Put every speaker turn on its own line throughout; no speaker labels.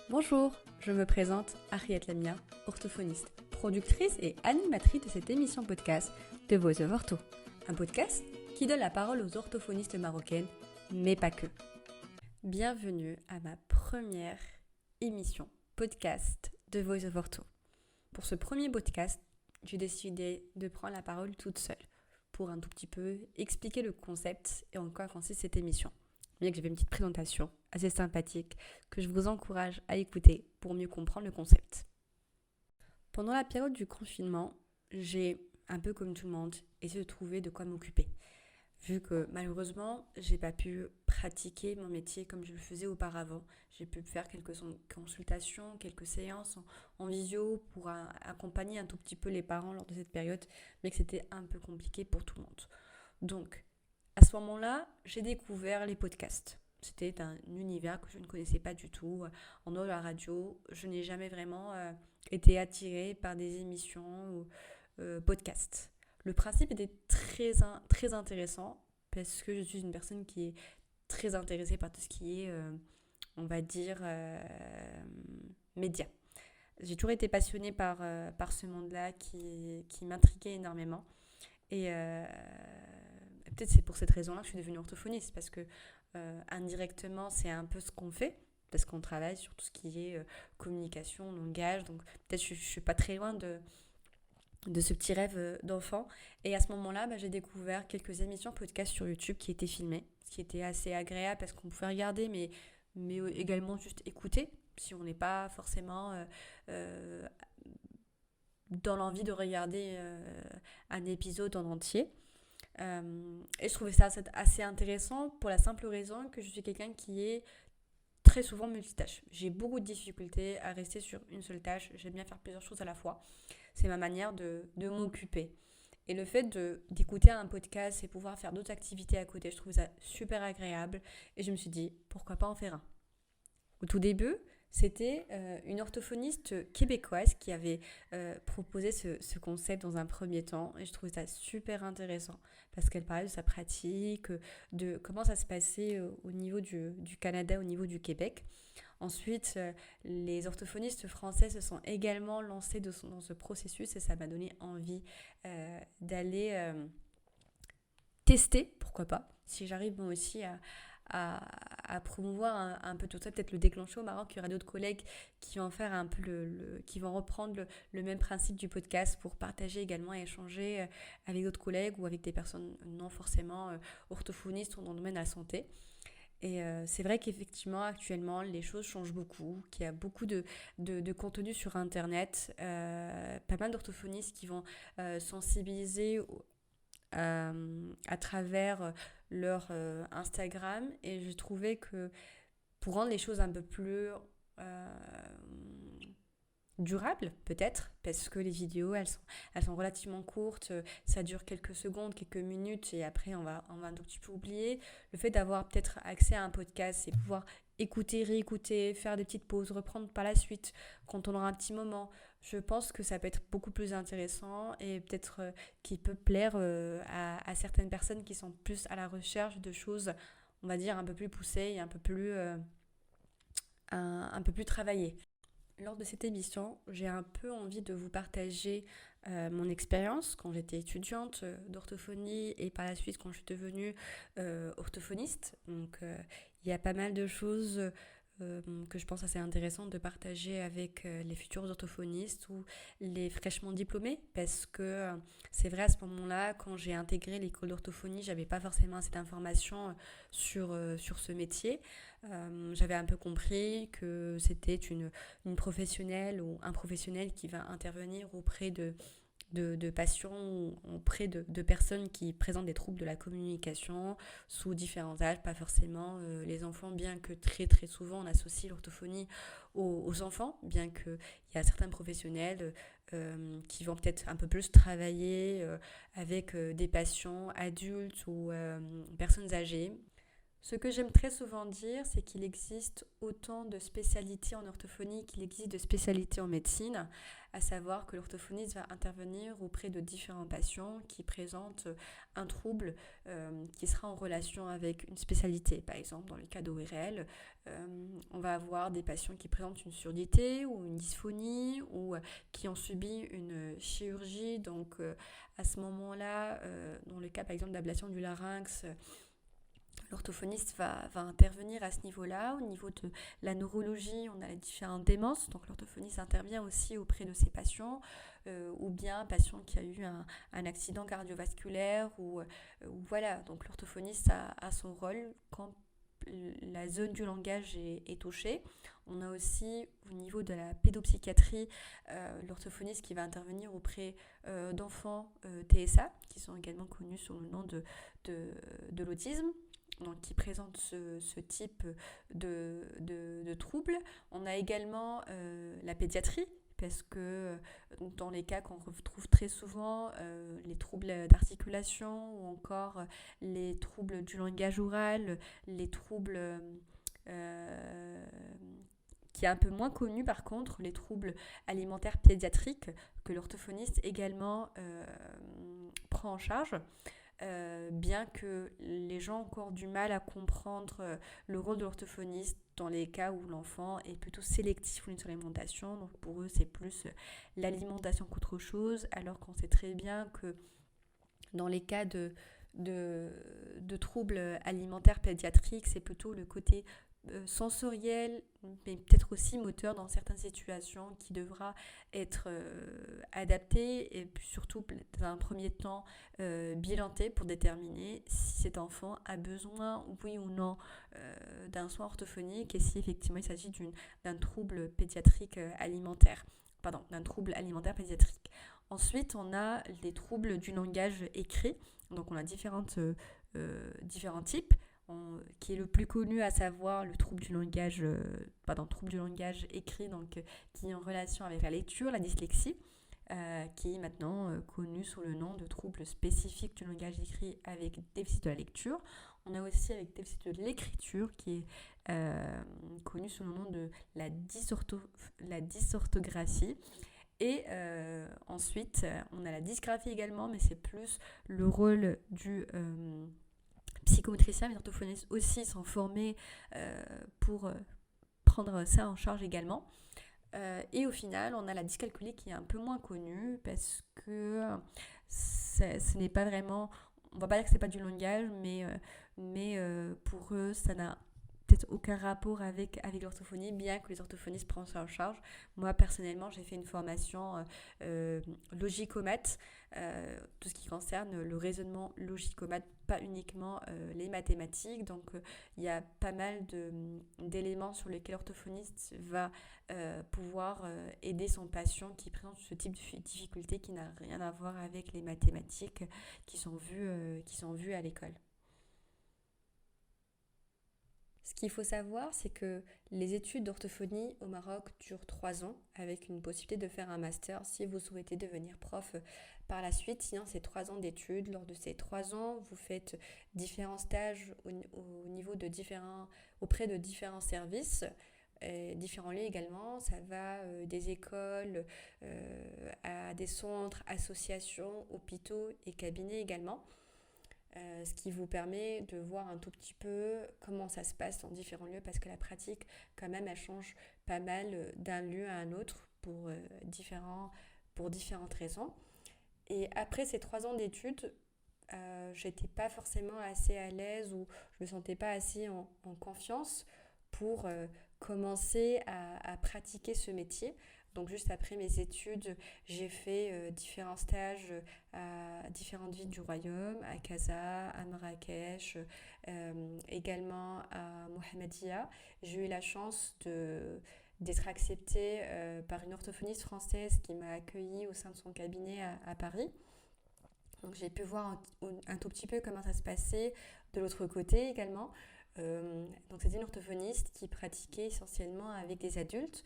Bonjour, je me présente Ariette Lamia, orthophoniste, productrice et animatrice de cette émission podcast de Voice of Ortho, un podcast qui donne la parole aux orthophonistes marocaines, mais pas que. Bienvenue à ma première émission podcast de Voice of Ortho. Pour ce premier podcast, j'ai décidé de prendre la parole toute seule pour un tout petit peu expliquer le concept et en quoi consiste cette émission. Bien que j'ai fait une petite présentation assez sympathique que je vous encourage à écouter pour mieux comprendre le concept. Pendant la période du confinement, j'ai, un peu comme tout le monde, essayé de trouver de quoi m'occuper. Vu que malheureusement, j'ai pas pu pratiquer mon métier comme je le faisais auparavant. J'ai pu faire quelques consultations, quelques séances en visio pour accompagner un tout petit peu les parents lors de cette période, mais que c'était un peu compliqué pour tout le monde. Donc, à ce moment-là, j'ai découvert les podcasts. C'était un univers que je ne connaissais pas du tout. En dehors de la radio, je n'ai jamais vraiment été attirée par des émissions ou podcasts. Le principe était très intéressant parce que je suis une personne qui est très intéressée par tout ce qui est, on va dire, médias. J'ai toujours été passionnée par ce monde-là qui m'intriguait énormément. Et peut-être c'est pour cette raison-là que je suis devenue orthophoniste, parce que indirectement, c'est un peu ce qu'on fait, parce qu'on travaille sur tout ce qui est communication, langage. Donc peut-être je ne suis pas très loin de ce petit rêve d'enfant. Et à ce moment-là, j'ai découvert quelques émissions podcast sur YouTube qui étaient filmées, ce qui était assez agréable parce qu'on pouvait regarder, mais également juste écouter, si on n'est pas forcément dans l'envie de regarder un épisode en entier. Et je trouvais ça assez intéressant pour la simple raison que je suis quelqu'un qui est très souvent multitâche. J'ai beaucoup de difficultés à rester sur une seule tâche. J'aime bien faire plusieurs choses à la fois. C'est ma manière de m'occuper. Et le fait d'écouter un podcast et pouvoir faire d'autres activités à côté, je trouve ça super agréable. Et je me suis dit, pourquoi pas en faire un? Au tout début, c'était une orthophoniste québécoise qui avait proposé ce concept dans un premier temps, et je trouvais ça super intéressant parce qu'elle parlait de sa pratique, de comment ça se passait au niveau du Canada, au niveau du Québec. Ensuite, les orthophonistes français se sont également lancés dans ce processus et ça m'a donné envie d'aller tester, pourquoi pas, si j'arrive moi aussi à promouvoir un peu tout ça, peut-être le déclencher au Maroc. Il y aura d'autres collègues qui vont faire un peu qui vont reprendre le même principe du podcast pour partager également et échanger avec d'autres collègues ou avec des personnes non forcément orthophonistes ou dans le domaine de la santé. Et c'est vrai qu'effectivement, actuellement, les choses changent beaucoup, qu'il y a beaucoup de contenu sur Internet, pas mal d'orthophonistes qui vont sensibiliser à travers leur Instagram, et je trouvais que pour rendre les choses un peu plus durables peut-être, parce que les vidéos elles sont relativement courtes, ça dure quelques secondes, quelques minutes et après on va un tout petit peu oublier. Le fait d'avoir peut-être accès à un podcast et pouvoir écouter, réécouter, faire des petites pauses, reprendre par la suite quand on aura un petit moment, je pense que ça peut être beaucoup plus intéressant et peut-être qui peut plaire à certaines personnes qui sont plus à la recherche de choses, on va dire, un peu plus poussées et un peu plus travaillées. Lors de cette émission, j'ai un peu envie de vous partager mon expérience quand j'étais étudiante d'orthophonie et par la suite quand je suis devenue orthophoniste. Donc il y a pas mal de choses que je pense assez intéressantes de partager avec les futurs orthophonistes ou les fraîchement diplômés, parce que c'est vrai, à ce moment-là, quand j'ai intégré l'école d'orthophonie, j'avais pas forcément assez d'informations sur ce métier. J'avais un peu compris que c'était une professionnelle ou un professionnel qui va intervenir auprès de patients ou auprès de personnes qui présentent des troubles de la communication sous différents âges, pas forcément les enfants, bien que très très souvent on associe l'orthophonie aux enfants, bien qu'il y a certains professionnels qui vont peut-être un peu plus travailler avec des patients adultes ou personnes âgées. Ce que j'aime très souvent dire, c'est qu'il existe autant de spécialités en orthophonie qu'il existe de spécialités en médecine, à savoir que l'orthophoniste va intervenir auprès de différents patients qui présentent un trouble qui sera en relation avec une spécialité. Par exemple, dans le cas d'ORL, on va avoir des patients qui présentent une surdité ou une dysphonie ou qui ont subi une chirurgie. Donc, à ce moment-là, dans le cas par exemple d'ablation du larynx, l'orthophoniste va intervenir à ce niveau-là. Au niveau de la neurologie, on a les différentes démences. Donc l'orthophoniste intervient aussi auprès de ces patients, ou bien un patient qui a eu un accident cardiovasculaire. Voilà, donc l'orthophoniste a son rôle quand la zone du langage est touchée. On a aussi au niveau de la pédopsychiatrie l'orthophoniste qui va intervenir auprès d'enfants TSA, qui sont également connus sous le nom de l'autisme. Donc, qui présentent ce type de troubles. On a également la pédiatrie, parce que dans les cas qu'on retrouve très souvent, les troubles d'articulation ou encore les troubles du langage oral, les troubles qui est un peu moins connu par contre, les troubles alimentaires pédiatriques que l'orthophoniste également prend en charge. Bien que les gens ont encore du mal à comprendre le rôle de l'orthophoniste dans les cas où l'enfant est plutôt sélectif sur l'alimentation. Donc pour eux, c'est plus l'alimentation qu'autre chose, alors qu'on sait très bien que dans les cas de troubles alimentaires pédiatriques, c'est plutôt le côté sensoriel, mais peut-être aussi moteur dans certaines situations qui devra être adapté et puis surtout dans un premier temps bilanté pour déterminer si cet enfant a besoin, oui ou non, d'un soin orthophonique et si effectivement il s'agit d'un trouble pédiatrique alimentaire. Pardon, d'un trouble alimentaire pédiatrique. Ensuite, on a les troubles du langage écrit. Donc, on a différents types. Qui est le plus connu, à savoir le trouble du langage écrit, donc qui est en relation avec la lecture, la dyslexie, qui est maintenant connu sous le nom de trouble spécifique du langage écrit avec déficit de la lecture. On a aussi avec déficit de l'écriture, qui est connu sous le nom de la dysorthographie. Et ensuite, on a la dysgraphie également, mais c'est plus le rôle du psychomotriciens, les orthophonistes aussi sont formés pour prendre ça en charge également. Et au final, on a la dyscalculie qui est un peu moins connue parce que ce n'est pas vraiment... On ne va pas dire que ce n'est pas du langage, mais pour eux, ça n'a peut-être aucun rapport avec l'orthophonie, bien que les orthophonistes prennent ça en charge. Moi, personnellement, j'ai fait une formation logicomat, tout ce qui concerne le raisonnement logicomat, pas uniquement les mathématiques. Donc, il y a pas mal d'éléments sur lesquels l'orthophoniste va pouvoir aider son patient qui présente ce type de difficulté qui n'a rien à voir avec les mathématiques qui sont vues à l'école. Ce qu'il faut savoir, c'est que les études d'orthophonie au Maroc durent 3 ans, avec une possibilité de faire un master si vous souhaitez devenir prof par la suite. Sinon, c'est 3 ans d'études. Lors de ces 3 ans, vous faites différents stages auprès de différents services. Différents lieux également, ça va des écoles à des centres, associations, hôpitaux et cabinets également. Ce qui vous permet de voir un tout petit peu comment ça se passe dans différents lieux parce que la pratique quand même elle change pas mal d'un lieu à un autre pour différentes raisons. Et après ces 3 ans d'études, j'étais pas forcément assez à l'aise ou je me sentais pas assez en confiance pour commencer à pratiquer ce métier. Donc juste après mes études, j'ai fait différents stages à différentes villes du royaume, à Casa, à Marrakech, également à Mohammedia. J'ai eu la chance d'être acceptée par une orthophoniste française qui m'a accueillie au sein de son cabinet à Paris. Donc j'ai pu voir un tout petit peu comment ça se passait de l'autre côté également. Donc c'était une orthophoniste qui pratiquait essentiellement avec des adultes,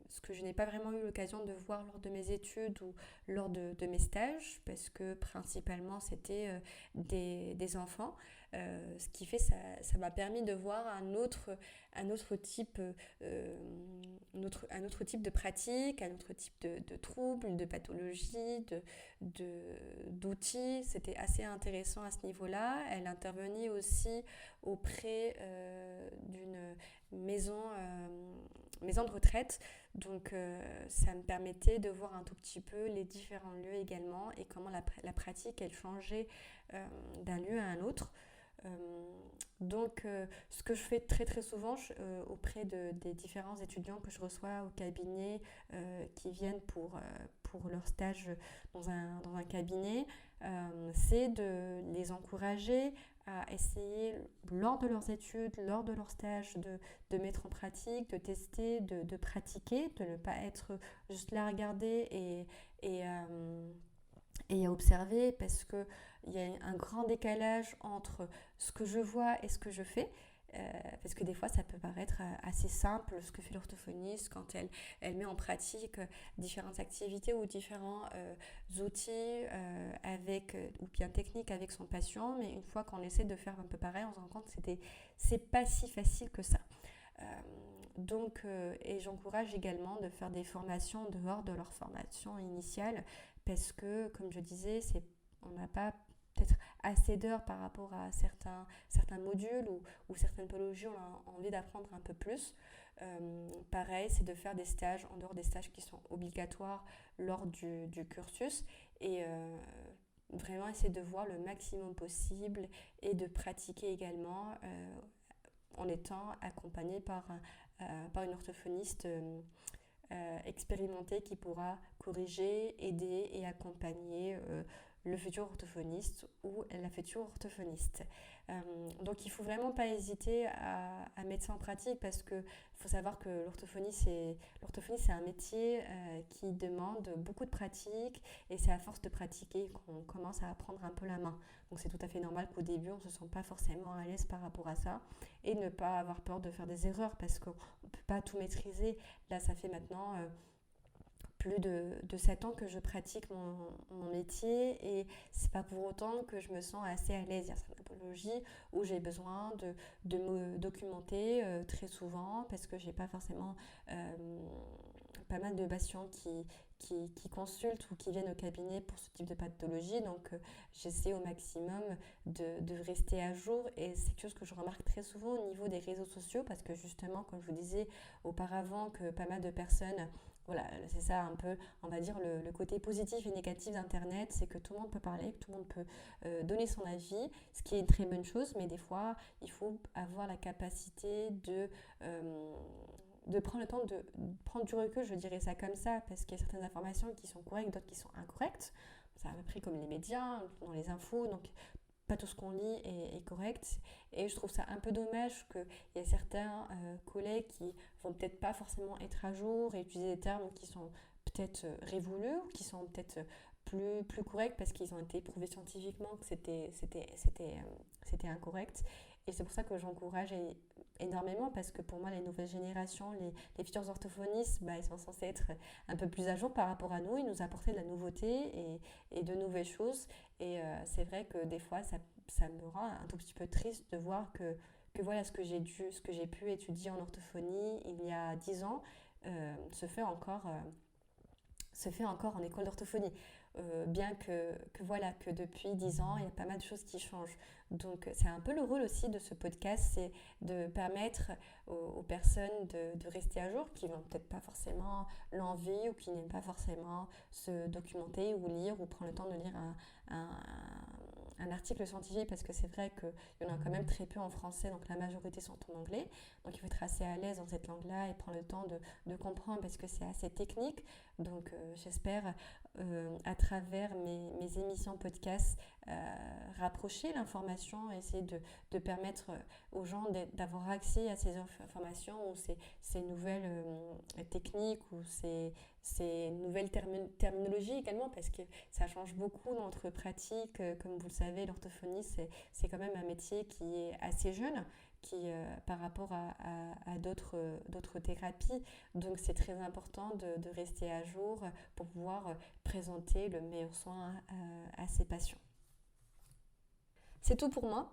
ce que je n'ai pas vraiment eu l'occasion de voir lors de mes études ou lors de mes stages, parce que principalement c'était des enfants. Ce qui fait ça m'a permis de voir un autre type de pratique, un autre type de troubles, de pathologies, d'outils. C'était assez intéressant à ce niveau-là. Elle intervenait aussi auprès d'une maison de retraite. Donc ça me permettait de voir un tout petit peu les différents lieux également et comment la pratique elle changeait d'un lieu à un autre. Ce que je fais très très souvent auprès des différents étudiants que je reçois au cabinet qui viennent pour leur stage dans un cabinet, c'est de les encourager à essayer lors de leurs études, lors de leur stage, de mettre en pratique, de tester, de pratiquer, de ne pas être juste là à regarder et à observer, parce qu'il y a un grand décalage entre ce que je vois et ce que je fais. Parce que des fois ça peut paraître assez simple ce que fait l'orthophoniste quand elle met en pratique différentes activités ou différents outils ou bien techniques avec son patient, mais une fois qu'on essaie de faire un peu pareil, on se rend compte que c'est pas si facile que ça. Et j'encourage également de faire des formations en dehors de leur formation initiale, parce que, comme je disais, on n'a pas peut-être assez d'heures par rapport à certains modules ou certaines pathologies, on a envie d'apprendre un peu plus. Pareil, c'est de faire des stages en dehors des stages qui sont obligatoires lors du cursus, et vraiment essayer de voir le maximum possible et de pratiquer également en étant accompagné par une orthophoniste expérimentée qui pourra corriger, aider et accompagner le futur orthophoniste ou la future orthophoniste. Donc il ne faut vraiment pas hésiter à mettre ça en pratique, parce qu'il faut savoir que l'orthophonie c'est un métier qui demande beaucoup de pratique, et c'est à force de pratiquer qu'on commence à apprendre un peu la main. Donc c'est tout à fait normal qu'au début on ne se sente pas forcément à l'aise par rapport à ça, et ne pas avoir peur de faire des erreurs, parce qu'on ne peut pas tout maîtriser. Là ça fait maintenant plus de 7 ans que je pratique mon métier, et c'est pas pour autant que je me sens assez à l'aise. Il y a certaines pathologies où j'ai besoin de me documenter très souvent, parce que j'ai pas forcément pas mal de patients qui consultent ou qui viennent au cabinet pour ce type de pathologie. Donc j'essaie au maximum de rester à jour, et c'est quelque chose que je remarque très souvent au niveau des réseaux sociaux, parce que justement, comme je vous disais auparavant, que pas mal de personnes, voilà, c'est ça un peu, on va dire, le côté positif et négatif d'Internet, c'est que tout le monde peut parler, que tout le monde peut donner son avis, ce qui est une très bonne chose, mais des fois, il faut avoir la capacité de prendre le temps de prendre du recul, je dirais ça comme ça, parce qu'il y a certaines informations qui sont correctes, d'autres qui sont incorrectes. C'est à peu près comme les médias, dans les infos, donc pas tout ce qu'on lit est correct, et je trouve ça un peu dommage qu'il y ait certains collègues qui vont peut-être pas forcément être à jour et utiliser des termes qui sont peut-être révolus, ou qui sont peut-être plus corrects parce qu'ils ont été prouvés scientifiquement que c'était incorrect. Et c'est pour ça que j'encourage énormément, parce que pour moi, les nouvelles générations, les futurs orthophonistes, ils sont censés être un peu plus à jour par rapport à nous, ils nous apporter de la nouveauté et de nouvelles choses. Et c'est vrai que des fois, ça me rend un tout petit peu triste de voir que voilà, ce que j'ai pu étudier en orthophonie il y a 10 ans se fait encore en école d'orthophonie. Bien que depuis 10 ans, il y a pas mal de choses qui changent. Donc c'est un peu le rôle aussi de ce podcast, c'est de permettre aux personnes de rester à jour, qui n'ont peut-être pas forcément l'envie, ou qui n'aiment pas forcément se documenter ou lire, ou prendre le temps de lire un article scientifique, parce que c'est vrai qu'il y en a quand même très peu en français, donc la majorité sont en anglais. Donc il faut être assez à l'aise dans cette langue-là et prendre le temps de comprendre, parce que c'est assez technique. Donc j'espère à travers mes émissions podcast rapprocher l'information, essayer de permettre aux gens d'avoir accès à ces informations, ou ces nouvelles techniques, ou ces nouvelles terminologies également, parce que ça change beaucoup dans notre pratique. Comme vous le savez, l'orthophonie c'est quand même un métier qui est assez jeune, qui par rapport à d'autres thérapies. Donc c'est très important de rester à jour pour pouvoir présenter le meilleur soin à ses patients. C'est tout pour moi.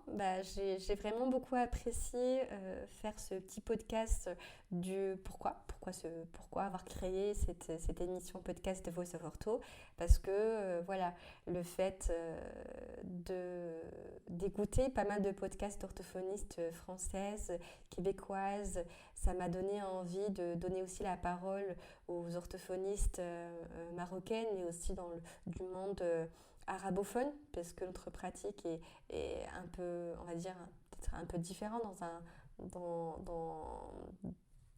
J'ai vraiment beaucoup apprécié faire ce petit podcast du pourquoi avoir créé cette émission podcast de Voice of Ortho. Parce que voilà, le fait d'écouter pas mal de podcasts d'orthophonistes françaises, québécoises, ça m'a donné envie de donner aussi la parole aux orthophonistes marocaines, mais aussi du monde arabophone, parce que notre pratique est un peu, on va dire, peut-être un peu différente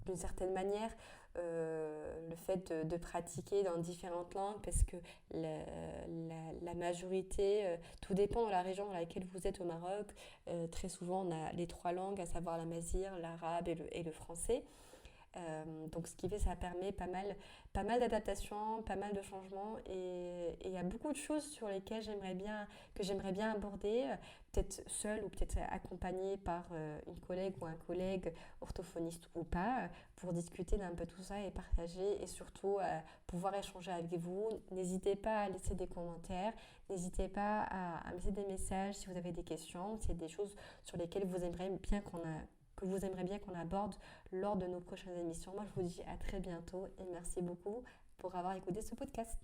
d'une certaine manière, le fait de pratiquer dans différentes langues, parce que la majorité, tout dépend de la région dans laquelle vous êtes au Maroc. Très souvent, on a les 3 langues, à savoir l'amazigh, l'arabe et le français. Donc ce qui fait, ça permet pas mal d'adaptations, pas mal de changements, et il y a beaucoup de choses sur lesquelles j'aimerais bien aborder, peut-être seule ou peut-être accompagnée par une collègue ou un collègue orthophoniste ou pas, pour discuter d'un peu tout ça et partager, et surtout pouvoir échanger avec vous. N'hésitez pas à laisser des commentaires, n'hésitez pas à me laisser des messages si vous avez des questions, si c'est des choses sur lesquelles vous aimeriez bien qu'on aborde lors de nos prochaines émissions. Moi, je vous dis à très bientôt et merci beaucoup pour avoir écouté ce podcast.